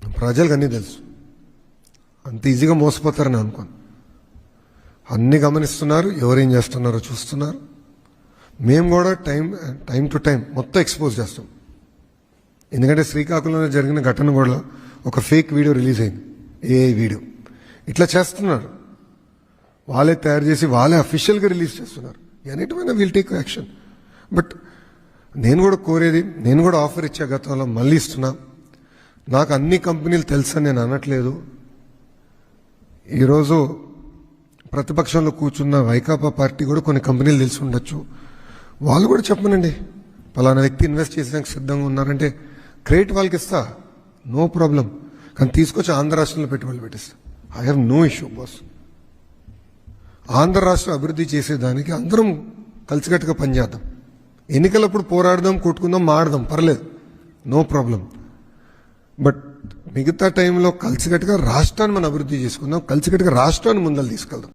ప్రజలకు అన్నీ తెలుసు, అంత ఈజీగా మోసపోతారని అనుకోను. అన్నీ గమనిస్తున్నారు, ఎవరేం చేస్తున్నారో చూస్తున్నారు. మేము కూడా టైం టు టైం మొత్తం ఎక్స్పోజ్ చేస్తాం. ఎందుకంటే శ్రీకాకుళంలో జరిగిన ఘటన కూడా ఒక ఫేక్ వీడియో రిలీజ్ అయింది, ఏఐ వీడియో. ఇట్లా చేస్తున్నారు, వాళ్ళే తయారు చేసి వాళ్ళే అఫీషియల్గా రిలీజ్ చేస్తున్నారు. ఎన్నిటిమైనా విల్ టేక్ యాక్షన్. బట్ నేను కూడా కోరేది, నేను కూడా ఆఫర్ ఇచ్చే గతంలో మళ్ళీ ఇస్తున్నా. నాకు అన్ని కంపెనీలు తెలుసని నేను అనట్లేదు. ఈరోజు ప్రతిపక్షంలో కూర్చున్న వైకాపా పార్టీ కూడా కొన్ని కంపెనీలు తెలిసి ఉండొచ్చు. వాళ్ళు కూడా చెప్పమనండి, పలానా వ్యక్తి ఇన్వెస్ట్ చేసేందుకు సిద్ధంగా ఉన్నారంటే క్రెడిట్ వాళ్ళకి ఇస్తా, నో ప్రాబ్లం. కానీ తీసుకొచ్చి ఆంధ్ర రాష్ట్రంలో పెట్టుబడులు పెట్టిస్తా. I have no issue boss. Andhra రాష్ట్రం అభివృద్ధి చేసేదానికి అందరం కలిసికట్టుగా పనిచేద్దాం. ఎన్నికలప్పుడు పోరాడదాం, కొట్టుకుందాం, మాడదాం, పర్లేదు, నో ప్రాబ్లం. బట్ మిగతా టైంలో కలిసికట్టుగా రాష్ట్రాన్ని మనం అభివృద్ధి చేసుకుందాం, కలిసికట్టుగా రాష్ట్రాన్ని ముందలు తీసుకెళ్దాం.